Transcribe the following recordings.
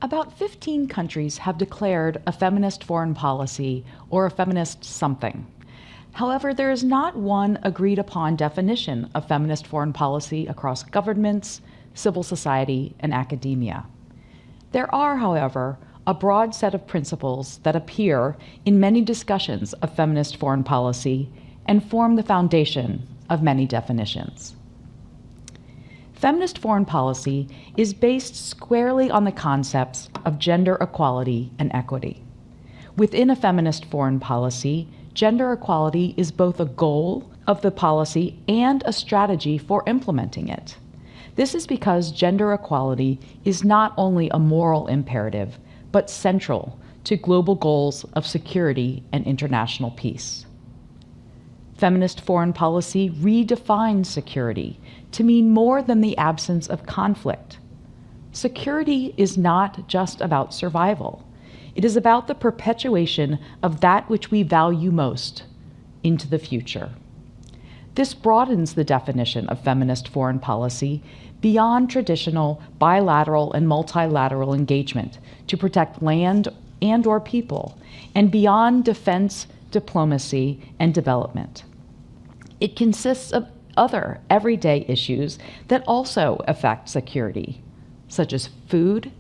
About 15 countries have declared a feminist foreign policy or a feminist something. However, there is not one agreed upon definition of feminist foreign policy across governments, civil society, and academia. There are, however, a broad set of principles that appear in many discussions of feminist foreign policy and form the foundation of many definitions. Feminist foreign policy is based squarely on the concepts of gender equality and equity. Within a feminist foreign policy, gender equality is both a goal of the policy and a strategy for implementing it. This is because gender equality is not only a moral imperative, but central to global goals of security and international peace. Feminist foreign policy redefines security to mean more than the absence of conflict. Security is not just about survival. It is about the perpetuation of that which we value most into the future. This broadens the definition of feminist foreign policy beyond traditional bilateral and multilateral engagement to protect land and/or people, and beyond defense, diplomacy, and development. It consists of other everyday issues that also affect security, such as food,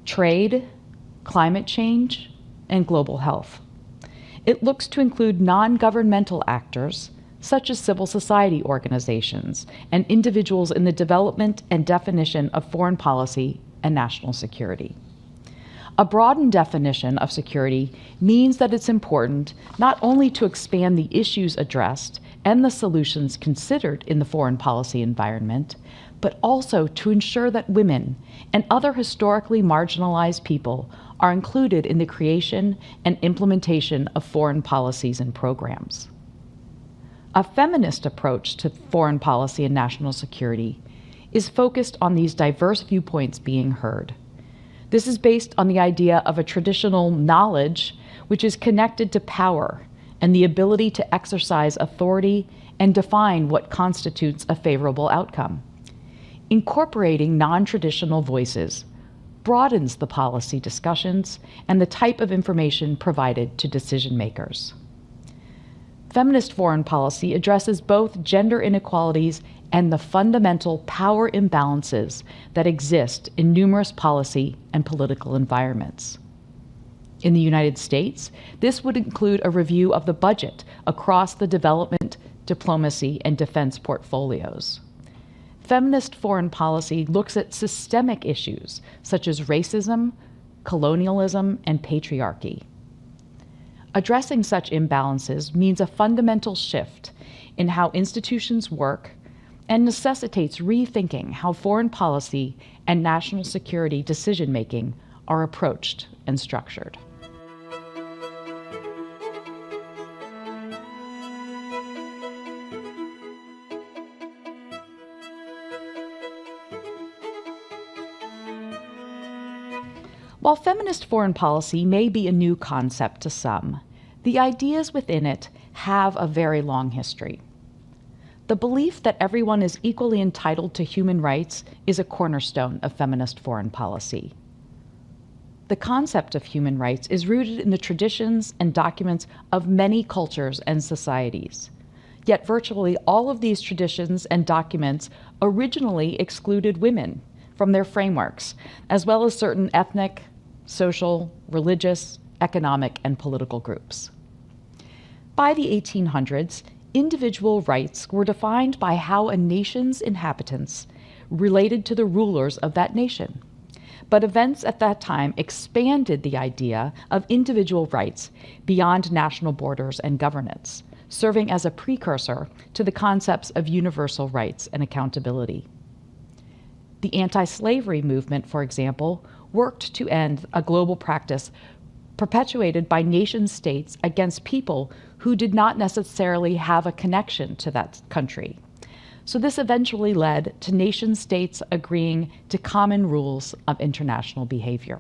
trade, climate change, and global health. It looks to include non-governmental actors, such as civil society organizations and individuals in the development and definition of foreign policy and national security. A broadened definition of security means that it's important not only to expand the issues addressed and the solutions considered in the foreign policy environment, but also to ensure that women and other historically marginalized people are included in the creation and implementation of foreign policies and programs. A feminist approach to foreign policy and national security is focused on these diverse viewpoints being heard. This is based on the idea of a traditional knowledge which is connected to power and the ability to exercise authority and define what constitutes a favorable outcome. Incorporating non-traditional voices broadens the policy discussions and the type of information provided to decision makers. Feminist foreign policy addresses both gender inequalities and the fundamental power imbalances that exist in numerous policy and political environments. In the United States, this would include a review of the budget across the development, diplomacy, and defense portfolios. Feminist foreign policy looks at systemic issues such as racism, colonialism, and patriarchy. Addressing such imbalances means a fundamental shift in how institutions work and necessitates rethinking how foreign policy and national security decision-making are approached and structured. While feminist foreign policy may be a new concept to some, the ideas within it have a very long history. The belief that everyone is equally entitled to human rights is a cornerstone of feminist foreign policy. The concept of human rights is rooted in the traditions and documents of many cultures and societies. Yet virtually all of these traditions and documents originally excluded women from their frameworks, as well as certain ethnic, social, religious, economic, and political groups. By the 1800s, individual rights were defined by how a nation's inhabitants related to the rulers of that nation. But events at that time expanded the idea of individual rights beyond national borders and governance, serving as a precursor to the concepts of universal rights and accountability. The anti-slavery movement, for example, worked to end a global practice perpetuated by nation-states against people who did not necessarily have a connection to that country. So this eventually led to nation-states agreeing to common rules of international behavior.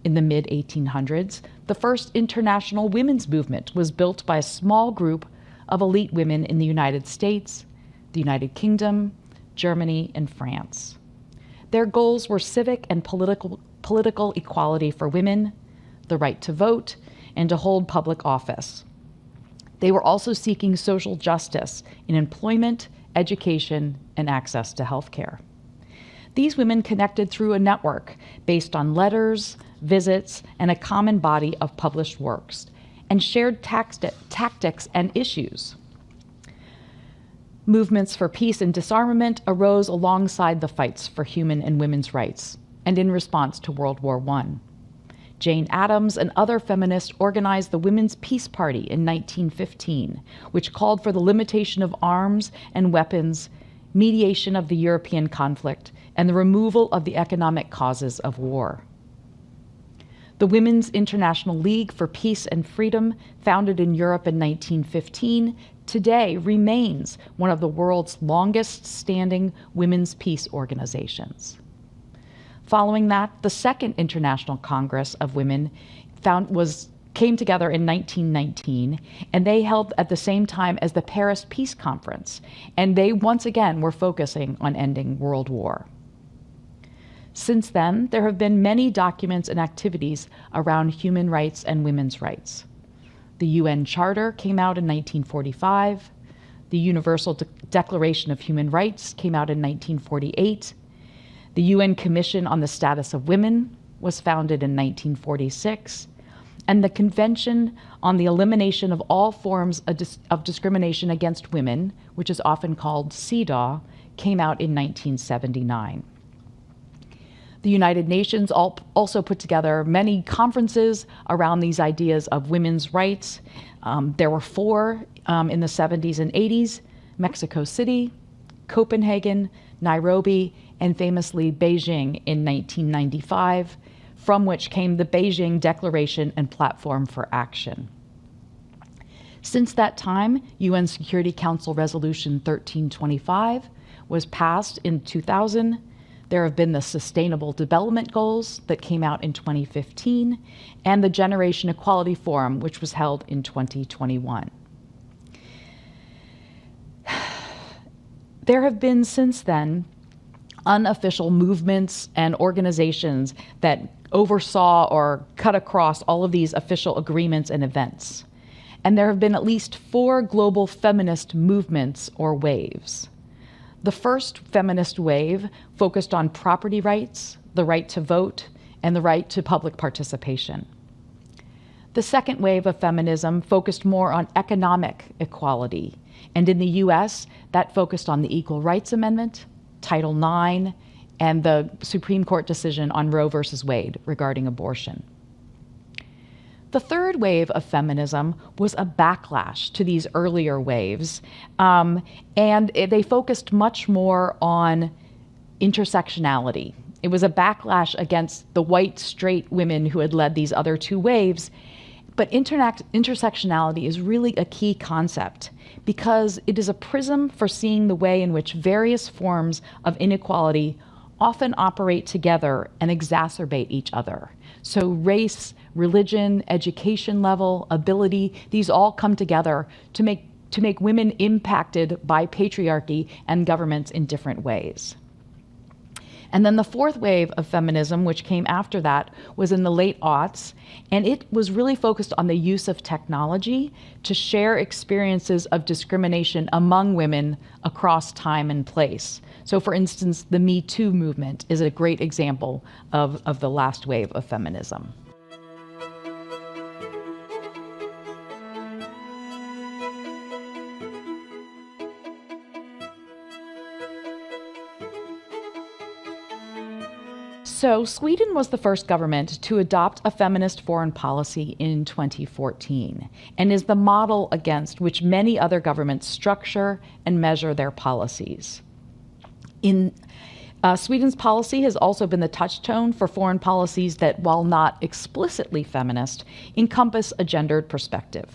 In the mid-1800s, the first international women's movement was built by a small group of elite women in the United States, the United Kingdom, Germany, and France. Their goals were civic and political equality for women, the right to vote, and to hold public office. They were also seeking social justice in employment, education, and access to health care. These women connected through a network based on letters, visits, and a common body of published works, and shared tactics and issues. Movements for peace and disarmament arose alongside the fights for human and women's rights, and in response to World War I. Jane Addams and other feminists organized the Women's Peace Party in 1915, which called for the limitation of arms and weapons, mediation of the European conflict, and the removal of the economic causes of war. The Women's International League for Peace and Freedom, founded in Europe in 1915, today remains one of the world's longest-standing women's peace organizations. Following that, the Second International Congress of Women came together in 1919, and they held at the same time as the Paris Peace Conference, and they once again were focusing on ending World War. Since then, there have been many documents and activities around human rights and women's rights. The UN Charter came out in 1945. The Universal Declaration of Human Rights came out in 1948. The UN Commission on the Status of Women was founded in 1946. And the Convention on the Elimination of All Forms of Discrimination Against Women, which is often called CEDAW, came out in 1979. The United Nations also put together many conferences around these ideas of women's rights. There were 4 in the 70s and 80s: Mexico City, Copenhagen, Nairobi, and famously Beijing in 1995, from which came the Beijing Declaration and Platform for Action. Since that time, UN Security Council Resolution 1325 was passed in 2000. There have been the Sustainable Development Goals that came out in 2015, and the Generation Equality Forum, which was held in 2021. There have been since then unofficial movements and organizations that oversaw or cut across all of these official agreements and events. And there have been at least 4 global feminist movements or waves. The first feminist wave focused on property rights, the right to vote, and the right to public participation. The second wave of feminism focused more on economic equality, and in the US, that focused on the Equal Rights Amendment, Title IX, and the Supreme Court decision on Roe versus Wade regarding abortion. The third wave of feminism was a backlash to these earlier waves, and they focused much more on intersectionality. It was a backlash against the white, straight women who had led these other 2 waves. But intersectionality is really a key concept because it is a prism for seeing the way in which various forms of inequality often operate together and exacerbate each other. So race, religion, education level, ability, these all come together to make women impacted by patriarchy and governments in different ways. And then the fourth wave of feminism, which came after that, was in the late aughts, and it was really focused on the use of technology to share experiences of discrimination among women across time and place. So for instance, the Me Too movement is a great example of the last wave of feminism. So Sweden was the first government to adopt a feminist foreign policy in 2014 and is the model against which many other governments structure and measure their policies. Sweden's policy has also been the touchstone for foreign policies that, while not explicitly feminist, encompass a gendered perspective.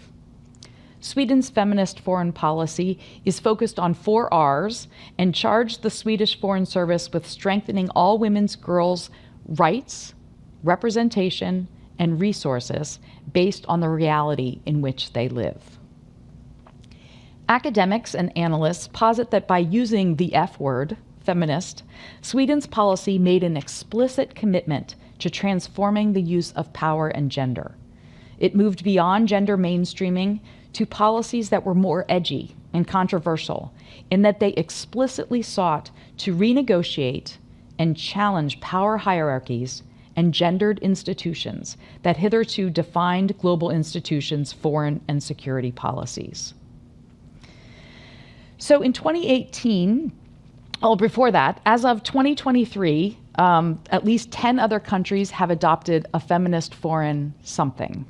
Sweden's feminist foreign policy is focused on 4 R's and charged the Swedish Foreign Service with strengthening all girls' rights, representation, and resources based on the reality in which they live. Academics and analysts posit that by using the F word, feminist, Sweden's policy made an explicit commitment to transforming the use of power and gender. It moved beyond gender mainstreaming to policies that were more edgy and controversial, in that they explicitly sought to renegotiate and challenge power hierarchies and gendered institutions that hitherto defined global institutions' foreign and security policies. So in 2018, before that, as of 2023, at least 10 other countries have adopted a feminist foreign something.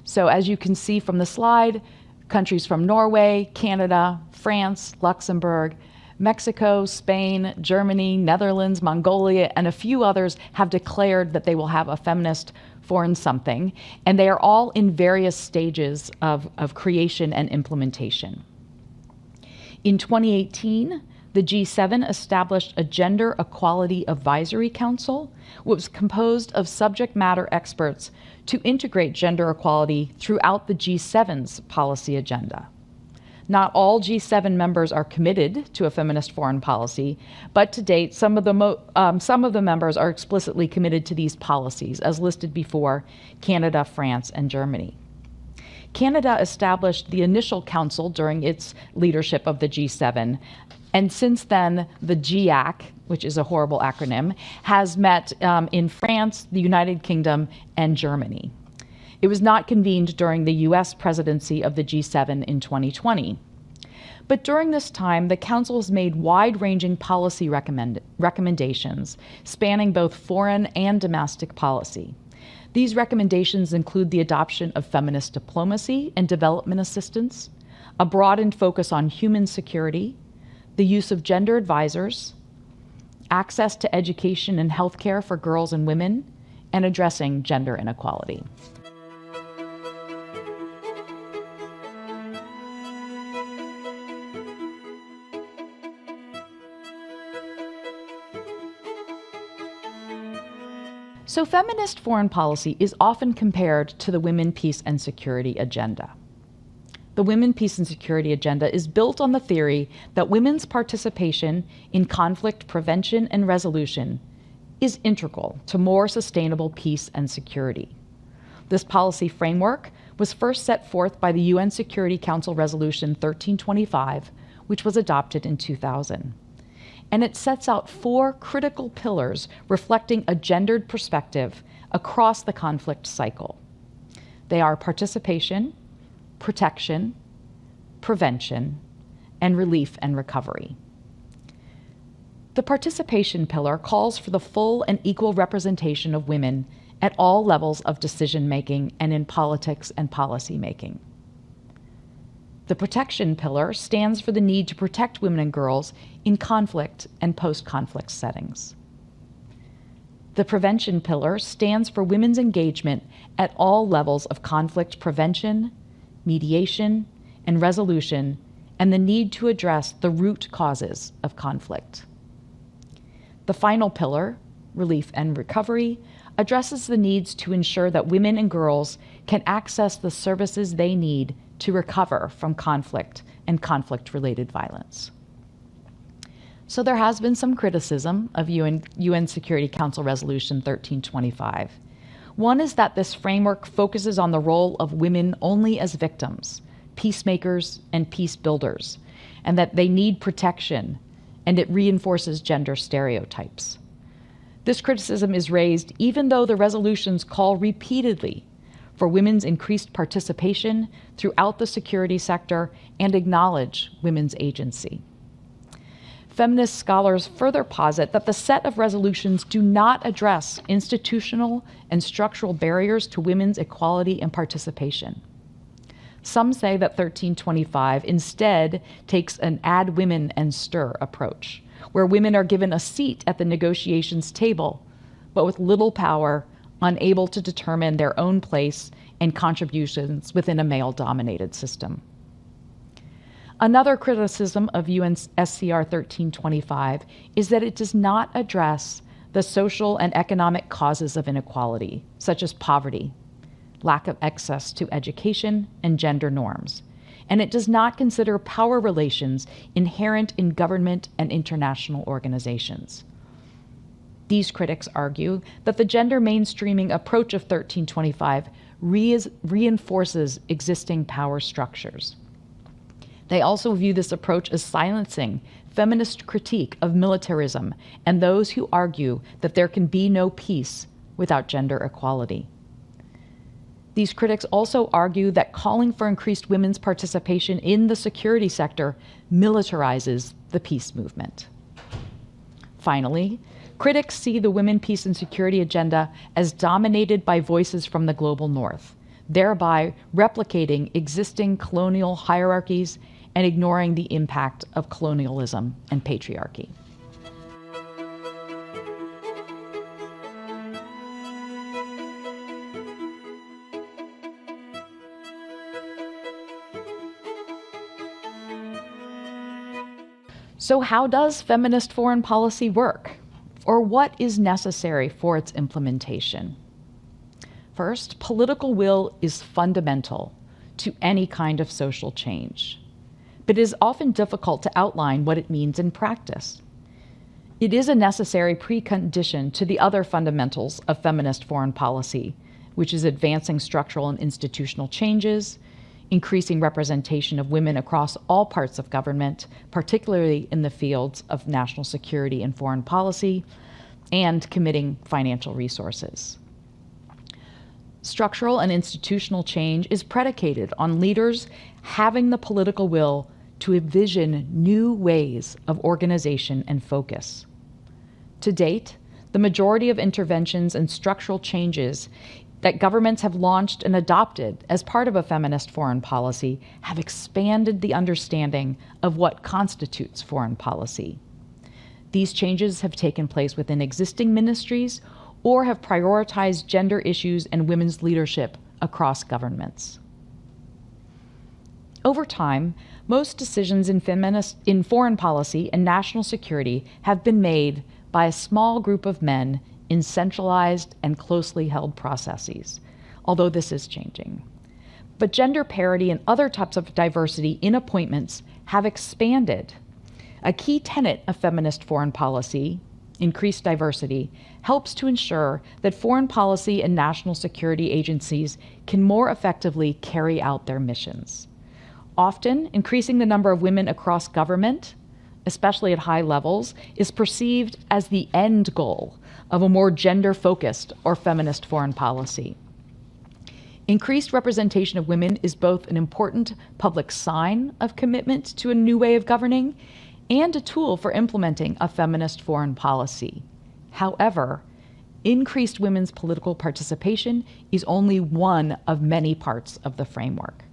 So as you can see from the slide, countries from Norway, Canada, France, Luxembourg, Mexico, Spain, Germany, Netherlands, Mongolia, and a few others have declared that they will have a feminist foreign something, and they are all in various stages of creation and implementation. In 2018, the G7 established a Gender Equality Advisory Council, which was composed of subject matter experts to integrate gender equality throughout the G7's policy agenda. Not all G7 members are committed to a feminist foreign policy, but to date, some of the members are explicitly committed to these policies, as listed before: Canada, France, and Germany. Canada established the initial council during its leadership of the G7, and since then, the GIAC, which is a horrible acronym, has met in France, the United Kingdom, and Germany. It was not convened during the US presidency of the G7 in 2020. But during this time, the Council has made wide-ranging policy recommendations spanning both foreign and domestic policy. These recommendations include the adoption of feminist diplomacy and development assistance, a broadened focus on human security, the use of gender advisors, access to education and healthcare for girls and women, and addressing gender inequality. So feminist foreign policy is often compared to the Women, Peace, and Security agenda. The Women, Peace, and Security agenda is built on the theory that women's participation in conflict prevention and resolution is integral to more sustainable peace and security. This policy framework was first set forth by the UN Security Council Resolution 1325, which was adopted in 2000. And it sets out 4 critical pillars reflecting a gendered perspective across the conflict cycle. They are participation, protection, prevention, and relief and recovery. The participation pillar calls for the full and equal representation of women at all levels of decision-making and in politics and policy-making. The protection pillar stands for the need to protect women and girls in conflict and post-conflict settings. The prevention pillar stands for women's engagement at all levels of conflict prevention, mediation, and resolution, and the need to address the root causes of conflict. The final pillar, relief and recovery, addresses the needs to ensure that women and girls can access the services they need to recover from conflict and conflict-related violence. So there has been some criticism of UN Security Council Resolution 1325. One is that this framework focuses on the role of women only as victims, peacemakers, and peace builders, and that they need protection, and it reinforces gender stereotypes. This criticism is raised even though the resolutions call repeatedly for women's increased participation throughout the security sector and acknowledge women's agency. Feminist scholars further posit that the set of resolutions do not address institutional and structural barriers to women's equality and participation. Some say that 1325 instead takes an add women and stir approach, where women are given a seat at the negotiations table, but with little power, unable to determine their own place and contributions within a male-dominated system. Another criticism of UNSCR 1325 is that it does not address the social and economic causes of inequality, such as poverty, lack of access to education, and gender norms, and it does not consider power relations inherent in government and international organizations. These critics argue that the gender mainstreaming approach of 1325 reinforces existing power structures. They also view this approach as silencing feminist critique of militarism and those who argue that there can be no peace without gender equality. These critics also argue that calling for increased women's participation in the security sector militarizes the peace movement. Finally, critics see the women, peace, and security agenda as dominated by voices from the global north, thereby replicating existing colonial hierarchies and ignoring the impact of colonialism and patriarchy. So how does feminist foreign policy work? Or what is necessary for its implementation? First, political will is fundamental to any kind of social change, but it is often difficult to outline what it means in practice. It is a necessary precondition to the other fundamentals of feminist foreign policy, which is advancing structural and institutional changes, increasing representation of women across all parts of government, particularly in the fields of national security and foreign policy, and committing financial resources. Structural and institutional change is predicated on leaders having the political will to envision new ways of organization and focus. To date, the majority of interventions and structural changes that governments have launched and adopted as part of a feminist foreign policy have expanded the understanding of what constitutes foreign policy. These changes have taken place within existing ministries or have prioritized gender issues and women's leadership across governments. Over time, most decisions in foreign policy and national security have been made by a small group of men in centralized and closely held processes, although this is changing. But gender parity and other types of diversity in appointments have expanded. A key tenet of feminist foreign policy, increased diversity, helps to ensure that foreign policy and national security agencies can more effectively carry out their missions. Often, increasing the number of women across government, especially at high levels, is perceived as the end goal of a more gender-focused or feminist foreign policy. Increased representation of women is both an important public sign of commitment to a new way of governing and a tool for implementing a feminist foreign policy. However, increased women's political participation is only one of many parts of the framework.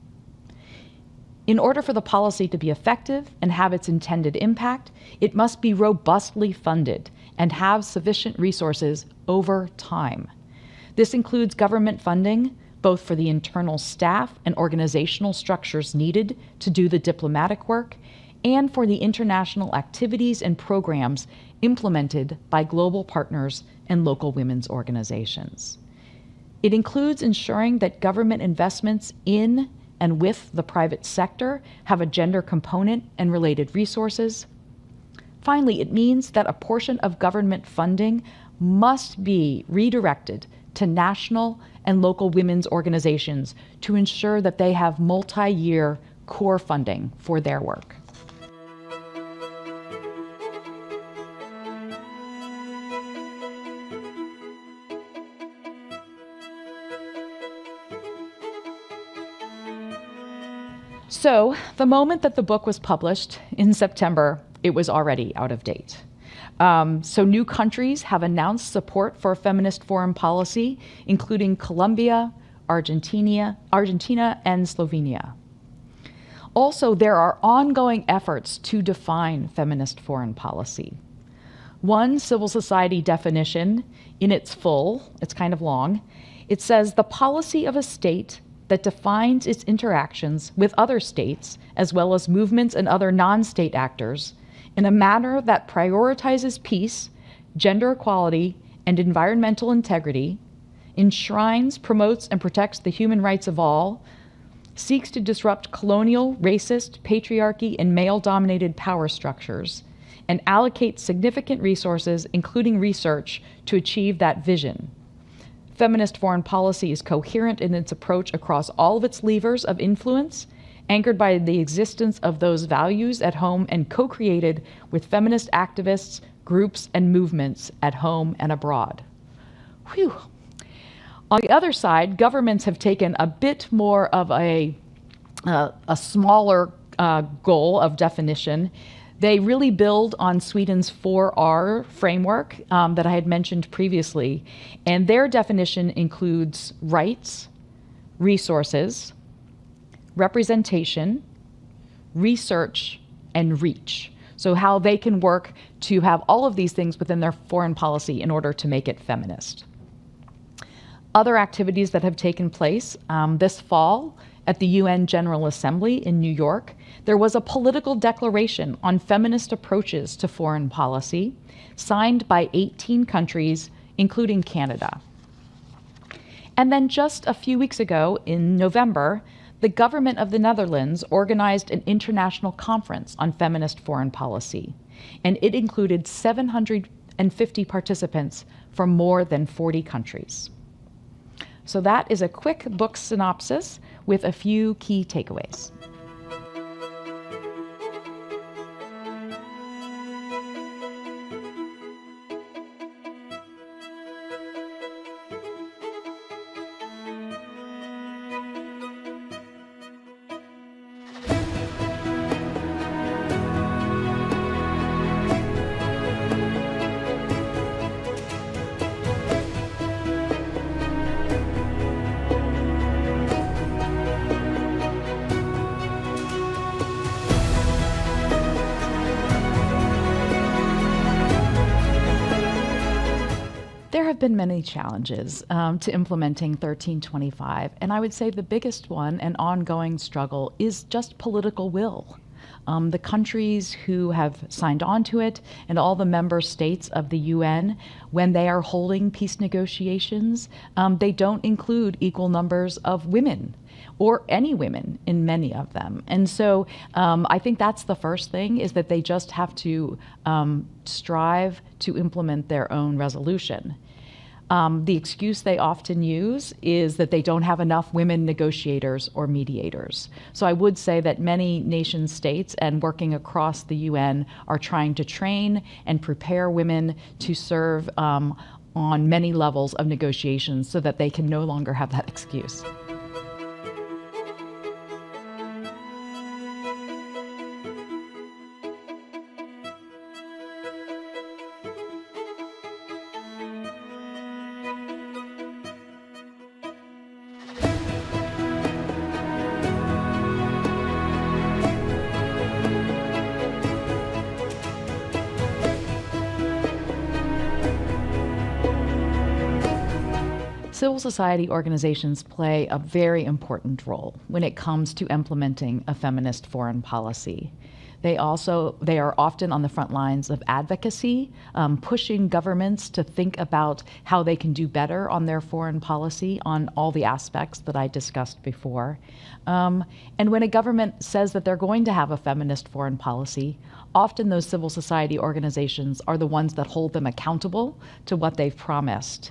In order for the policy to be effective and have its intended impact, it must be robustly funded and have sufficient resources over time. This includes government funding, both for the internal staff and organizational structures needed to do the diplomatic work, and for the international activities and programs implemented by global partners and local women's organizations. It includes ensuring that government investments in and with the private sector have a gender component and related resources. Finally, it means that a portion of government funding must be redirected to national and local women's organizations to ensure that they have multi-year core funding for their work. So, the moment that the book was published in September, it was already out of date. So new countries have announced support for feminist foreign policy, including Colombia, Argentina, and Slovenia. Also, there are ongoing efforts to define feminist foreign policy. One civil society definition, in its full, it's kind of long, it says the policy of a state that defines its interactions with other states, as well as movements and other non-state actors, in a manner that prioritizes peace, gender equality, and environmental integrity, enshrines, promotes, and protects the human rights of all, seeks to disrupt colonial, racist, patriarchy, and male-dominated power structures, and allocates significant resources, including research, to achieve that vision. Feminist foreign policy is coherent in its approach across all of its levers of influence, anchored by the existence of those values at home and co-created with feminist activists, groups, and movements at home and abroad. Whew. On the other side, governments have taken a bit more of a smaller goal of definition. They really build on Sweden's 4R framework that I had mentioned previously, and their definition includes rights, resources, representation, research, and reach. So how they can work to have all of these things within their foreign policy in order to make it feminist. Other activities that have taken place this fall at the UN General Assembly in New York, there was a political declaration on feminist approaches to foreign policy, signed by 18 countries, including Canada. And then just a few weeks ago, in November, the government of the Netherlands organized an international conference on feminist foreign policy, and it included 750 participants from more than 40 countries. So that is a quick book synopsis with a few key takeaways. There have been many challenges to implementing 1325, and I would say the biggest one, an ongoing struggle, is just political will. The countries who have signed on to it and all the member states of the UN, when they are holding peace negotiations, they don't include equal numbers of women or any women in many of them. And so I think that's the first thing, is that they just have to strive to implement their own resolution. The excuse they often use is that they don't have enough women negotiators or mediators. So I would say that many nation states and working across the UN are trying to train and prepare women to serve on many levels of negotiations so that they can no longer have that excuse. Civil society organizations play a very important role when it comes to implementing a feminist foreign policy. They are often on the front lines of advocacy, pushing governments to think about how they can do better on their foreign policy on all the aspects that I discussed before. And when a government says that they're going to have a feminist foreign policy, often those civil society organizations are the ones that hold them accountable to what they've promised.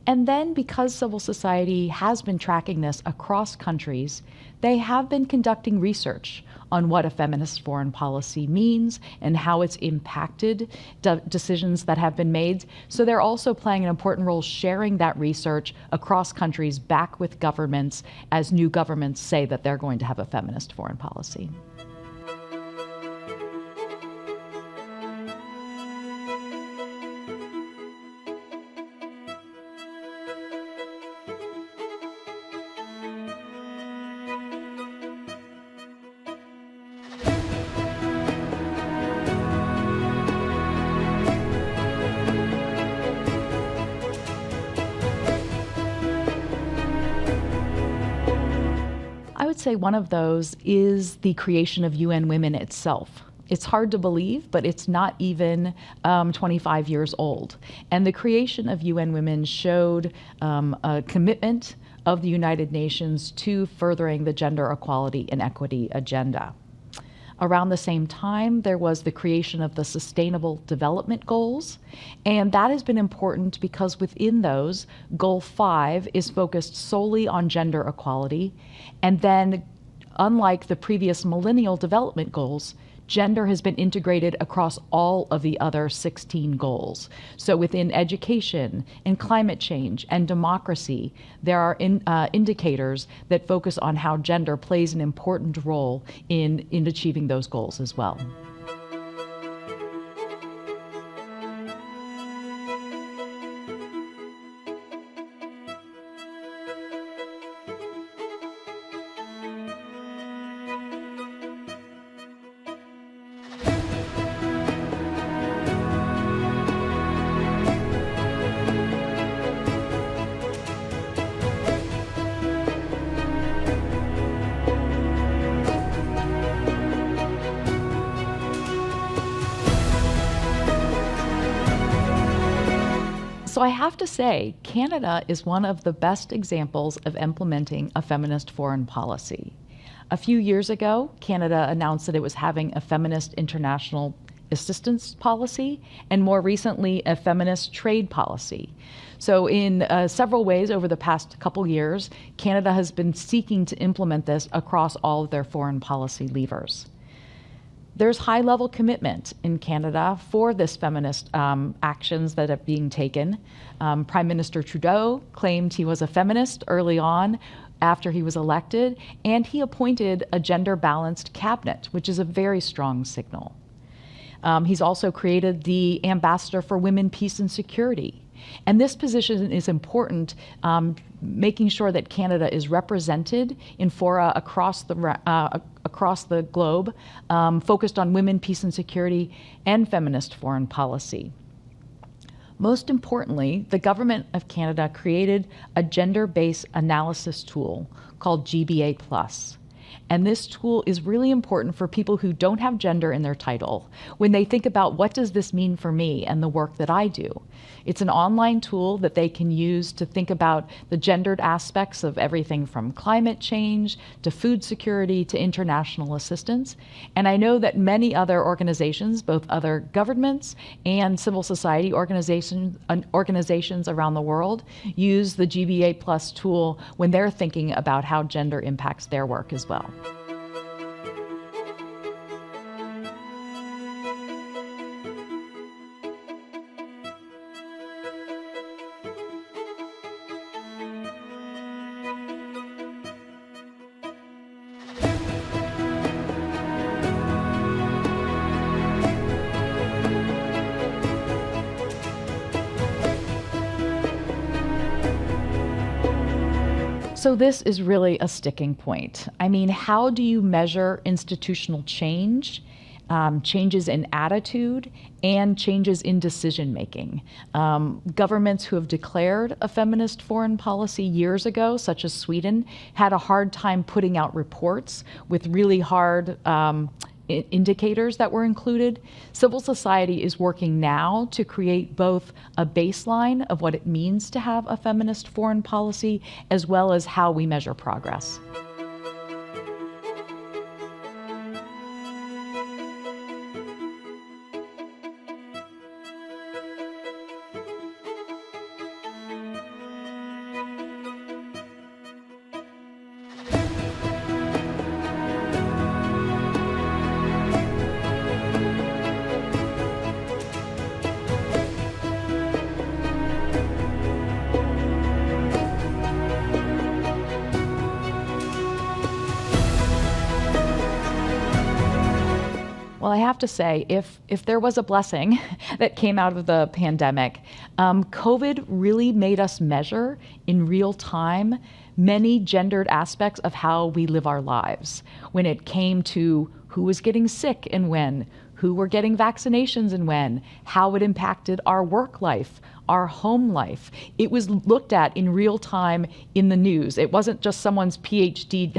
And then, because civil society has been tracking this across countries, they have been conducting research on what a feminist foreign policy means and how it's impacted decisions that have been made. So they're also playing an important role sharing that research across countries back with governments as new governments say that they're going to have a feminist foreign policy. I would say one of those is the creation of UN Women itself. It's hard to believe, but it's not even 25 years old. And the creation of UN Women showed a commitment of the United Nations to furthering the gender equality and equity agenda. Around the same time, there was the creation of the Sustainable Development Goals, and that has been important because within those, Goal 5 is focused solely on gender equality, and then, unlike the previous Millennial Development Goals, gender has been integrated across all of the other 16 goals. So within education and climate change and democracy, there are indicators that focus on how gender plays an important role in achieving those goals as well. So I have to say, Canada is one of the best examples of implementing a feminist foreign policy. A few years ago, Canada announced that it was having a feminist international assistance policy, and more recently, a feminist trade policy. So in several ways over the past couple years, Canada has been seeking to implement this across all of their foreign policy levers. There's high-level commitment in Canada for this feminist actions that are being taken. Prime Minister Trudeau claimed he was a feminist early on after he was elected, and he appointed a gender-balanced cabinet, which is a very strong signal. He's also created the Ambassador for Women, Peace and Security. And this position is important, making sure that Canada is represented in fora across the globe, focused on women, peace and security, and feminist foreign policy. Most importantly, the Government of Canada created a gender-based analysis tool called GBA+. And this tool is really important for people who don't have gender in their title when they think about what does this mean for me and the work that I do. It's an online tool that they can use to think about the gendered aspects of everything from climate change to food security to international assistance. And I know that many other organizations, both other governments and civil society organizations around the world, use the GBA Plus tool when they're thinking about how gender impacts their work as well. So this is really a sticking point. I mean, how do you measure institutional change, changes in attitude, and changes in decision-making? Governments who have declared a feminist foreign policy years ago, such as Sweden, had a hard time putting out reports with really hard indicators that were included. Civil society is working now to create both a baseline of what it means to have a feminist foreign policy, as well as how we measure progress. Well, I have to say, if there was a blessing that came out of the pandemic, COVID really made us measure in real time many gendered aspects of how we live our lives. When it came to who was getting sick and when, who were getting vaccinations and when, how it impacted our work life, our home life. It was looked at in real time in the news. It wasn't just someone's PhD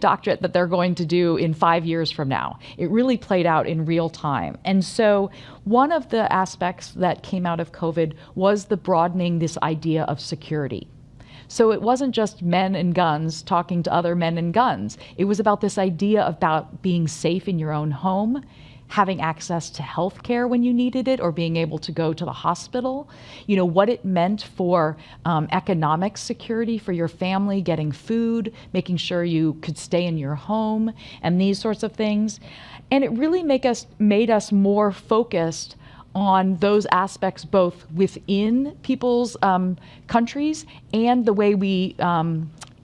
doctorate that they're going to do in 5 years from now. It really played out in real time. And so one of the aspects that came out of COVID was the broadening this idea of security. So it wasn't just men and guns talking to other men and guns. It was about this idea about being safe in your own home, having access to health care when you needed it, or being able to go to the hospital, what it meant for economic security for your family, getting food, making sure you could stay in your home, and these sorts of things. And it really made us more focused on those aspects both within people's countries and the way we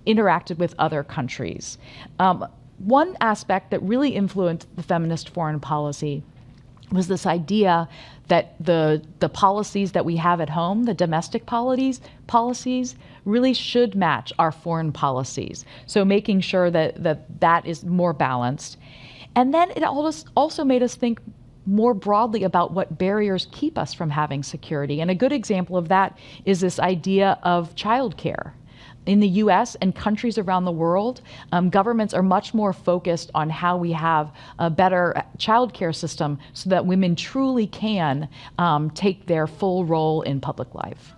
interacted with other countries. One aspect that really influenced the feminist foreign policy was this idea that the policies that we have at home, the domestic policies, really should match our foreign policies. So making sure that is more balanced. And then it also made us think more broadly about what barriers keep us from having security. And a good example of that is this idea of childcare. In the US and countries around the world, governments are much more focused on how we have a better childcare system so that women truly can take their full role in public life.